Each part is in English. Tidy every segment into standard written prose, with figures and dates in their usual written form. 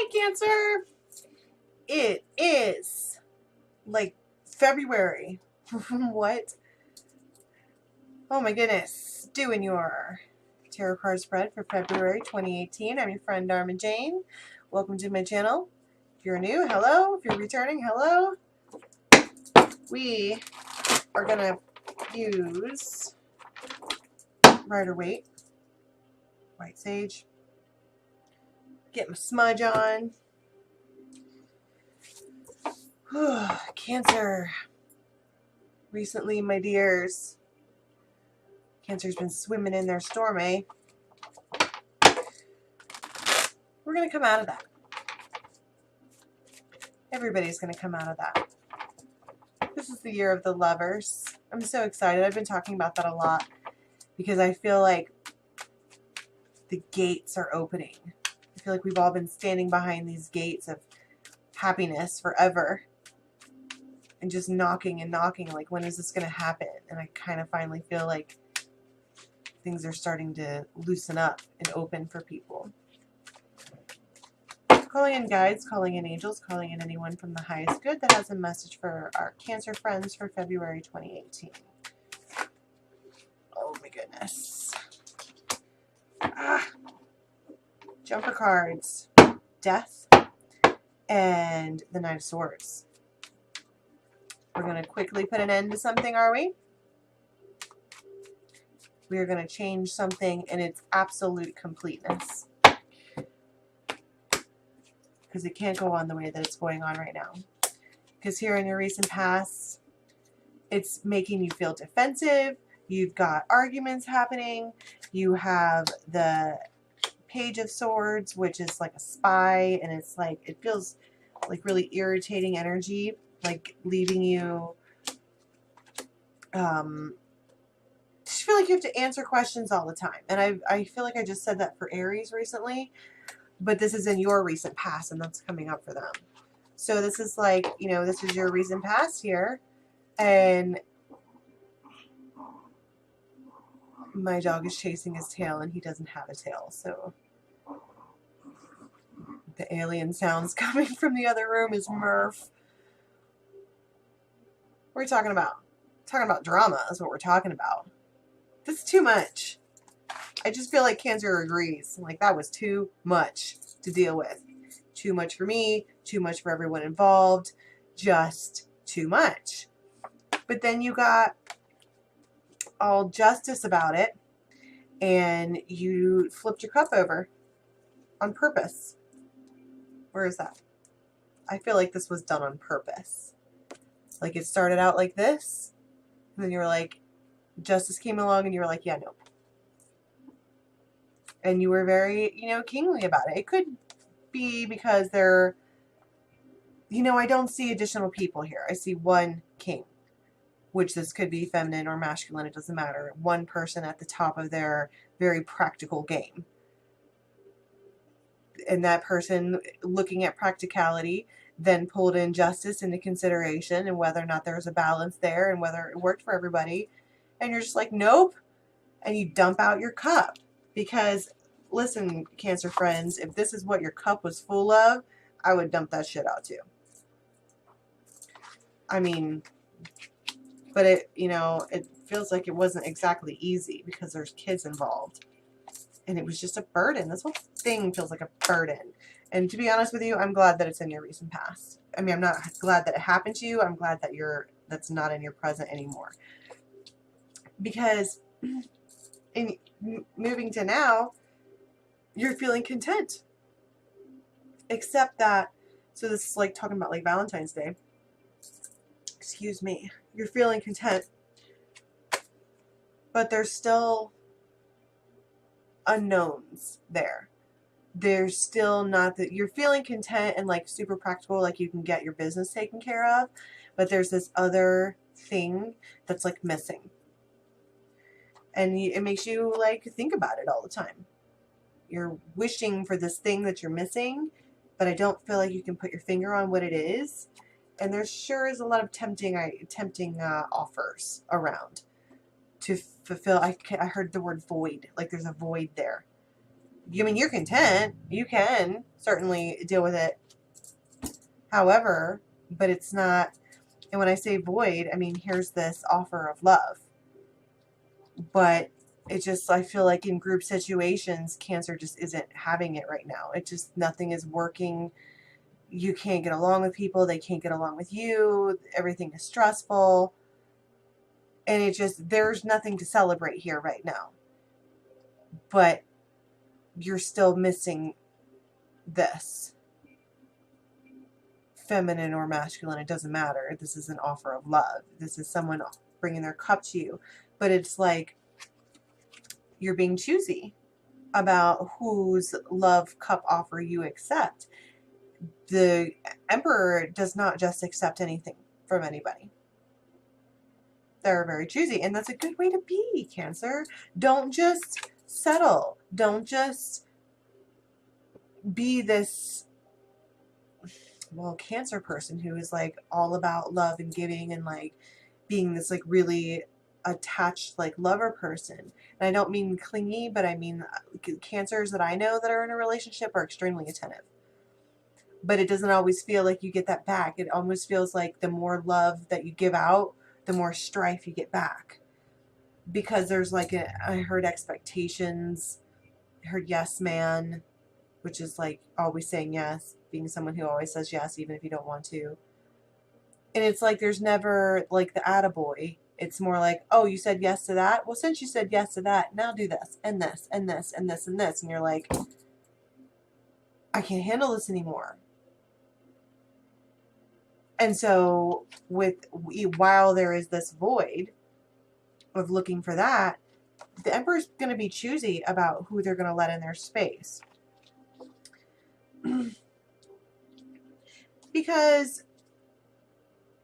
Hi, Cancer. It is like February. What? Oh my goodness. Doing your tarot card spread for February 2018. I'm your friend Dharma Jane. Welcome to my channel. If you're new, hello. If you're returning, hello. We are going to use Rider-Waite, White Sage. Get my smudge on. Cancer. Recently, my dears, Cancer's been swimming in their storm, eh? We're going to come out of that. Everybody's going to come out of that. This is the year of the lovers. I'm so excited. I've been talking about that a lot because I feel like the gates are opening. I feel like we've all been standing behind these gates of happiness forever and just knocking and knocking, like, when is this going to happen? And I kind of finally feel like things are starting to loosen up and open for people. Calling in guides, calling in angels, calling in anyone from the highest good that has a message for our Cancer friends for February 2018. Oh my goodness. Jumper cards. Death and the Knight of Swords. We're going to quickly put an end to something, are we? We are going to change something in its absolute completeness. Because it can't go on the way that it's going on right now. Because here in your recent past, it's making you feel defensive. You've got arguments happening. You have the Page of Swords, which is like a spy, and it's like, it feels like really irritating energy, like leaving you, just feel like you have to answer questions all the time. And I feel like I just said that for Aries recently, but this is in your recent past, and that's coming up for them. So this is like, you know, this is your recent past here, and my dog is chasing his tail, and he doesn't have a tail, so the alien sounds coming from the other room is Murph. What are we talking about? Talking about drama is what we're talking about. This is too much. I just feel like Cancer agrees. Like, that was too much to deal with. Too much for me, too much for everyone involved, just too much. But then you got all justice about it, and you flipped your cup over on purpose. Where is that? I feel like this was done on purpose. Like, it started out like this, and then you were like, justice came along, and you were like, yeah, nope. And you were very, you know, kingly about it. It could be because they're, you know, I don't see additional people here. I see one king, which this could be feminine or masculine. It doesn't matter. One person at the top of their very practical game. And that person, looking at practicality, then pulled in justice into consideration and whether or not there was a balance there and whether it worked for everybody. And you're just like, nope. And you dump out your cup. Because, listen, Cancer friends, if this is what your cup was full of, I would dump that shit out too. I mean, but it, you know, it feels like it wasn't exactly easy because there's kids involved. And it was just a burden. This whole thing feels like a burden. And to be honest with you, I'm glad that it's in your recent past. I mean, I'm not glad that it happened to you. I'm glad that that's not in your present anymore. Because in moving to now, you're feeling content. Except that, so this is like talking about like Valentine's Day. Excuse me. You're feeling content. But there's still unknowns there. There's still not that you're feeling content and like super practical, like you can get your business taken care of, but there's this other thing that's like missing, and it makes you like think about it all the time. You're wishing for this thing that you're missing, but I don't feel like you can put your finger on what it is. And there sure is a lot of tempting offers around to fulfill. I heard the word void, like there's a void there. I mean, you're content. You can certainly deal with it. However, but it's not, and when I say void, I mean, here's this offer of love. But it just, I feel like in group situations, Cancer just isn't having it right now. It just, nothing is working. You can't get along with people. They can't get along with you. Everything is stressful. And it just, there's nothing to celebrate here right now. But you're still missing this. Feminine or masculine, it doesn't matter. This is an offer of love. This is someone bringing their cup to you. But it's like you're being choosy about whose love cup offer you accept. The Emperor does not just accept anything from anybody. They're very choosy, and that's a good way to be, Cancer. Don't just settle. Don't just be this, well, Cancer person who is like all about love and giving and like being this like really attached like lover person. And I don't mean clingy, but I mean Cancers that I know that are in a relationship are extremely attentive. But it doesn't always feel like you get that back. It almost feels like the more love that you give out, the more strife you get back. Because there's like I heard expectations, I heard yes man, which is like always saying yes, being someone who always says yes even if you don't want to. And it's like there's never like the attaboy. It's more like, oh, you said yes to that? Well, since you said yes to that, now do this and this and this and this and this. And you're like, I can't handle this anymore. And so while there is this void of looking for that, the Emperor's going to be choosy about who they're going to let in their space. Because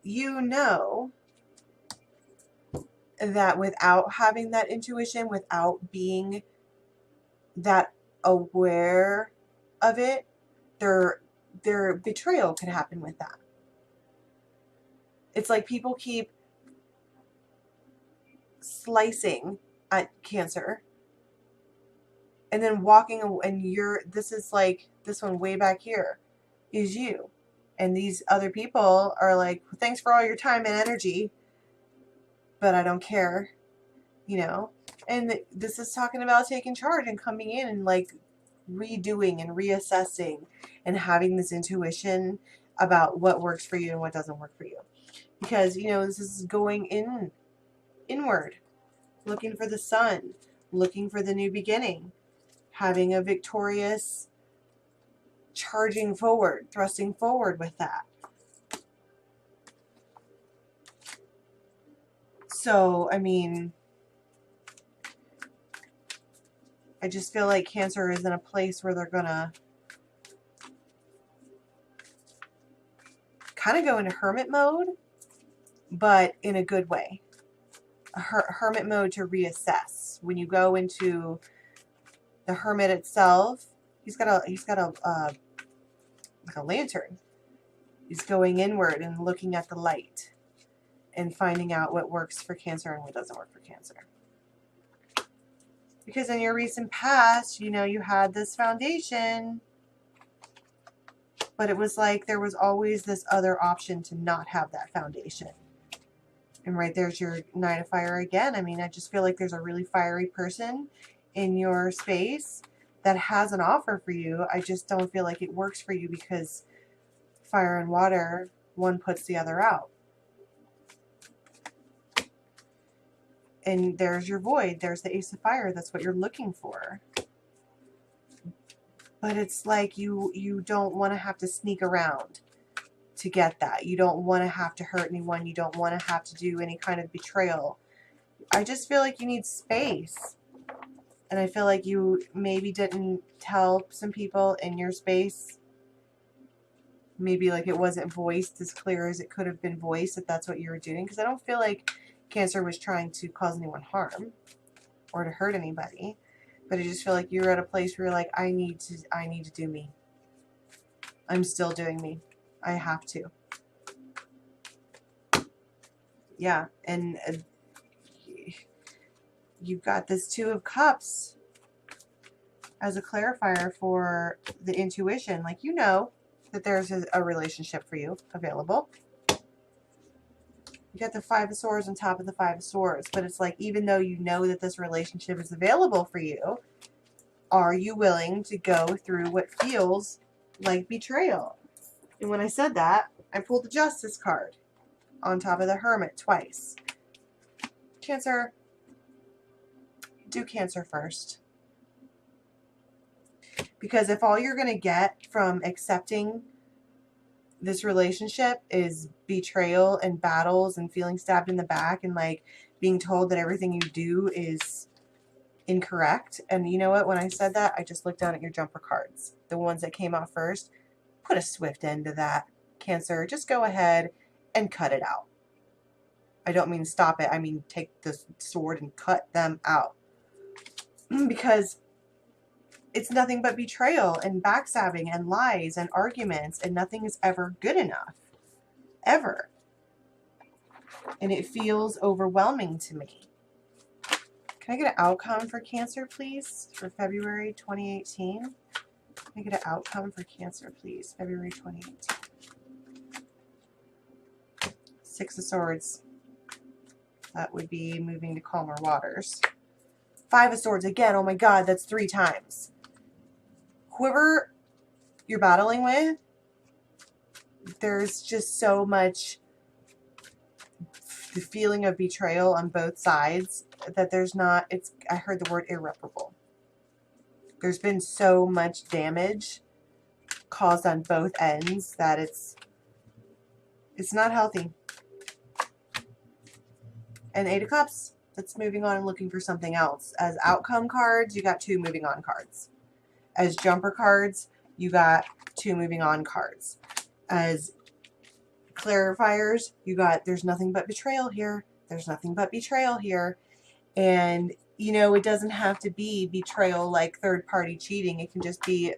you know that without having that intuition, without being that aware of it, their betrayal could happen with that. It's like people keep slicing at Cancer and then walking, and this is like, this one way back here is you. And these other people are like, thanks for all your time and energy, but I don't care, you know? And this is talking about taking charge and coming in and like redoing and reassessing and having this intuition about what works for you and what doesn't work for you. Because, you know, this is going inward, looking for the sun, looking for the new beginning, having a victorious charging forward, thrusting forward with that. So, I mean, I just feel like Cancer is in a place where they're gonna kind of go into hermit mode, but in a good way. A hermit mode to reassess. When you go into the hermit itself, he's got a like a lantern. He's going inward and looking at the light and finding out what works for Cancer and what doesn't work for Cancer. Because in your recent past, you know, you had this foundation, but it was like there was always this other option to not have that foundation. And right there's your Knight of Fire again. I mean, I just feel like there's a really fiery person in your space that has an offer for you. I just don't feel like it works for you because fire and water, one puts the other out. And there's your void. There's the Ace of Fire. That's what you're looking for. But it's like you don't want to have to sneak around to get that. You don't want to have to hurt anyone. You don't want to have to do any kind of betrayal. I just feel like you need space. And I feel like you maybe didn't tell some people in your space. Maybe like it wasn't voiced as clear as it could have been voiced if that's what you were doing. Because I don't feel like Cancer was trying to cause anyone harm or to hurt anybody. But I just feel like you're at a place where you're like, I need to do me. I'm still doing me. I have to. Yeah, and you've got this Two of Cups as a clarifier for the intuition, like you know that there's a relationship for you available. You got the Five of Swords on top of the Five of Swords, but it's like, even though you know that this relationship is available for you, are you willing to go through what feels like betrayal? And when I said that, I pulled the Justice card on top of the Hermit twice. Cancer, do Cancer first. Because if all you're going to get from accepting this relationship is betrayal and battles and feeling stabbed in the back and like being told that everything you do is incorrect. And you know what? When I said that, I just looked down at your jumper cards. The ones that came out first. Put a swift end to that, Cancer. Just go ahead and cut it out. I don't mean stop it. I mean take the sword and cut them out. Because it's nothing but betrayal and backstabbing and lies and arguments, and nothing is ever good enough. Ever. And it feels overwhelming to me. Can I get an outcome for Cancer, please, for February 2018? Can I get an outcome for Cancer, please, February 2018? Six of Swords. That would be moving to calmer waters. Five of Swords. Again, oh my God, that's 3 times. Whoever you're battling with, there's just so much the feeling of betrayal on both sides that there's not, I heard the word irreparable. There's been so much damage caused on both ends that it's not healthy. And 8 of Cups, that's moving on and looking for something else. As outcome cards, you got 2 moving on cards. As jumper cards, you got 2 moving on cards. As clarifiers, you got there's nothing but betrayal here. There's nothing but betrayal here. And, you know, it doesn't have to be betrayal like third-party cheating. It can just be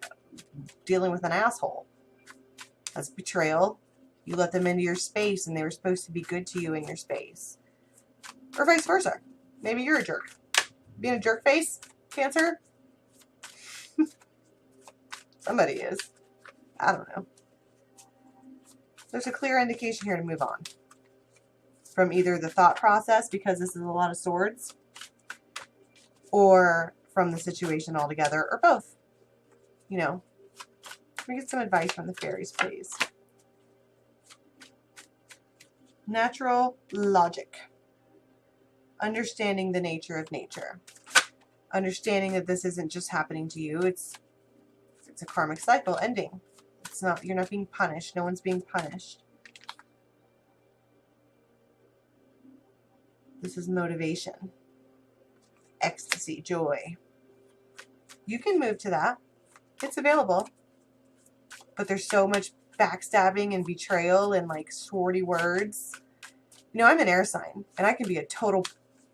dealing with an asshole. That's betrayal. You let them into your space and they were supposed to be good to you in your space. Or vice versa. Maybe you're a jerk. Being a jerk face, Cancer? Somebody is. I don't know. There's a clear indication here to move on. From either the thought process, because this is a lot of swords, or from the situation altogether, or both. You know. Let me get some advice from the fairies, please. Natural logic. Understanding the nature of nature. Understanding that this isn't just happening to you. It's a karmic cycle ending. It's not, you're not being punished. No one's being punished. This is motivation. Ecstasy, joy. You can move to that. It's available. But there's so much backstabbing and betrayal and like swordy words. You know, I'm an air sign and I can be a total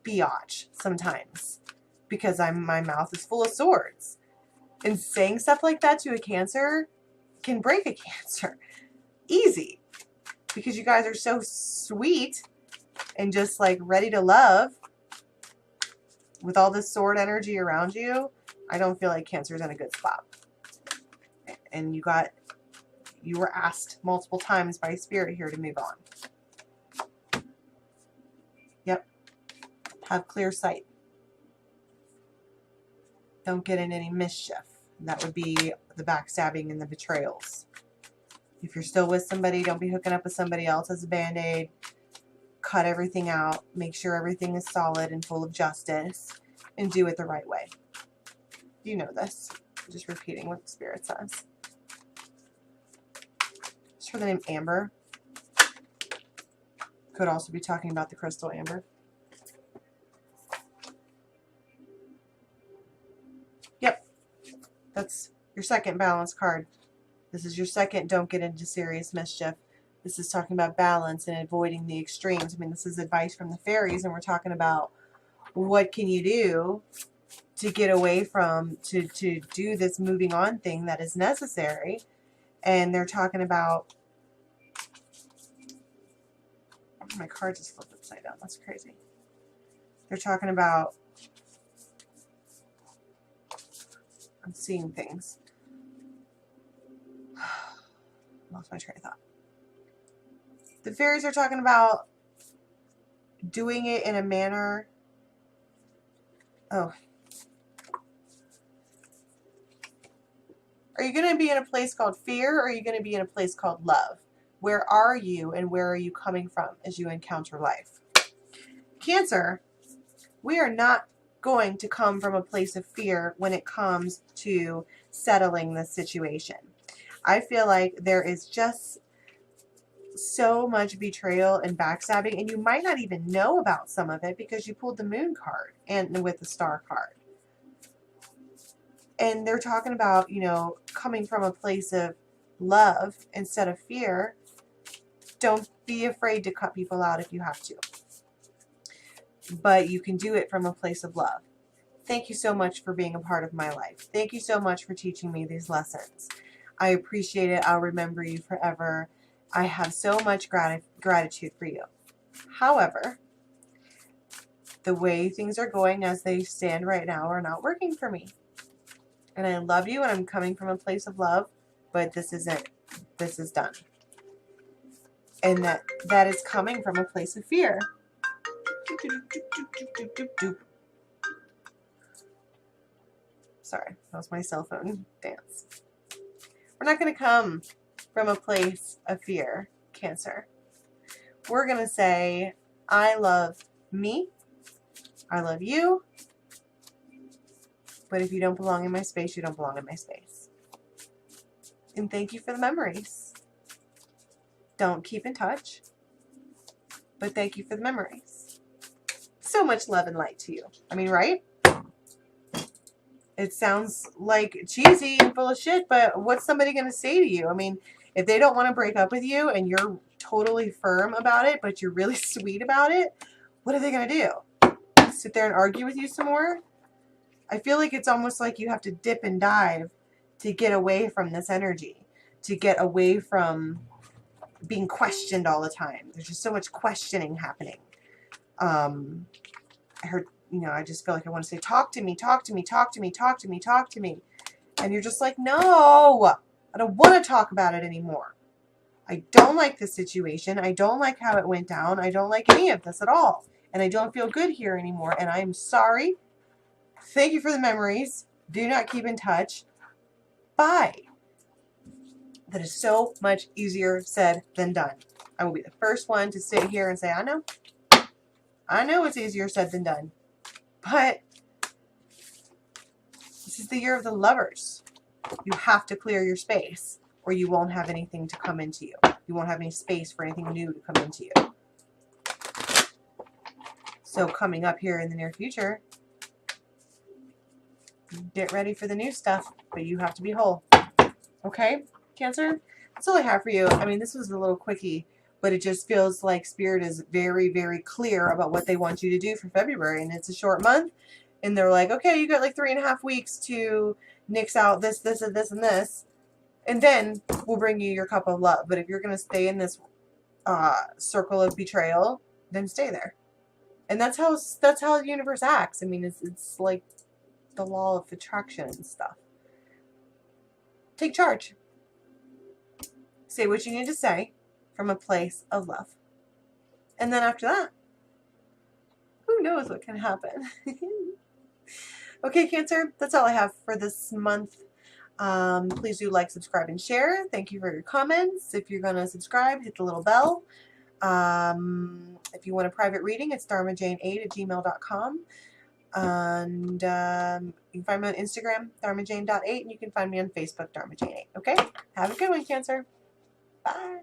biatch sometimes because my mouth is full of swords. And saying stuff like that to a Cancer can break a Cancer. Easy. Because you guys are so sweet and just like ready to love with all this sword energy around you. I don't feel like Cancer's in a good spot. And you were asked multiple times by Spirit here to move on. Yep. Have clear sight. Don't get in any mischief. That would be the backstabbing and the betrayals. If you're still with somebody, don't be hooking up with somebody else as a band-aid. Cut everything out. Make sure everything is solid and full of justice. And do it the right way. You know this. I'm just repeating what the Spirit says. Just for the name Amber. Could also be talking about the crystal amber. Yep. That's your second balance card. This is your second don't get into serious mischief. This is talking about balance and avoiding the extremes. I mean, this is advice from the fairies, and we're talking about what can you do to get away from, to do this moving on thing that is necessary. And they're talking about, my card just flipped upside down. That's crazy. They're talking about I'm seeing things. Lost my train of thought. The fairies are talking about doing it in a manner. Oh. Are you going to be in a place called fear, or are you going to be in a place called love? Where are you, and where are you coming from as you encounter life? Cancer, we are not going to come from a place of fear when it comes to settling this situation. I feel like there is just so much betrayal and backstabbing, and you might not even know about some of it because you pulled the moon card and with the star card. And they're talking about, you know, coming from a place of love instead of fear. Don't be afraid to cut people out if you have to. But you can do it from a place of love. Thank you so much for being a part of my life. Thank you so much for teaching me these lessons. I appreciate it. I'll remember you forever. I have so much gratitude for you. However, the way things are going as they stand right now are not working for me. And I love you, and I'm coming from a place of love, but this isn't. This is done. And that is coming from a place of fear. Sorry, that was my cell phone dance. We're not going to come from a place of fear, Cancer. We're going to say, I love me. I love you. But if you don't belong in my space, you don't belong in my space. And thank you for the memories. Don't keep in touch. But thank you for the memories. So much love and light to you. I mean, right? It sounds like cheesy and full of shit, but what's somebody going to say to you? I mean, if they don't want to break up with you and you're totally firm about it, but you're really sweet about it, what are they going to do? Sit there and argue with you some more? I feel like it's almost like you have to dip and dive to get away from this energy, to get away from being questioned all the time. There's just so much questioning happening. I heard, you know, I just feel like I want to say, talk to me, talk to me, talk to me, talk to me, talk to me. And you're just like, no, I don't want to talk about it anymore. I don't like this situation. I don't like how it went down. I don't like any of this at all. And I don't feel good here anymore. And I'm sorry. Thank you for the memories. Do not keep in touch. Bye. That is so much easier said than done. I will be the first one to sit here and say, I know. I know it's easier said than done. But this is the year of the lovers. You have to clear your space, or you won't have anything to come into you. You won't have any space for anything new to come into you. So coming up here in the near future, get ready for the new stuff, but you have to be whole. Okay, Cancer? That's all I have for you. I mean, this was a little quickie, but it just feels like Spirit is very, very clear about what they want you to do for February. And it's a short month. And they're like, okay, you got like 3.5 weeks to nix out this, this, and this, and this. And then we'll bring you your cup of love. But if you're going to stay in this circle of betrayal, then stay there. And that's how the universe acts. I mean, it's like the law of attraction and stuff. Take charge. Say what you need to say from a place of love. And then after that, who knows what can happen. Okay, Cancer, that's all I have for this month. Please do like, subscribe, and share. Thank you for your comments. If you're going to subscribe, hit the little bell. If you want a private reading, it's dharmajane8@gmail.com. And you can find me on Instagram, dharmajane.8, and you can find me on Facebook, dharmajane8. Okay? Have a good one, Cancer. Bye.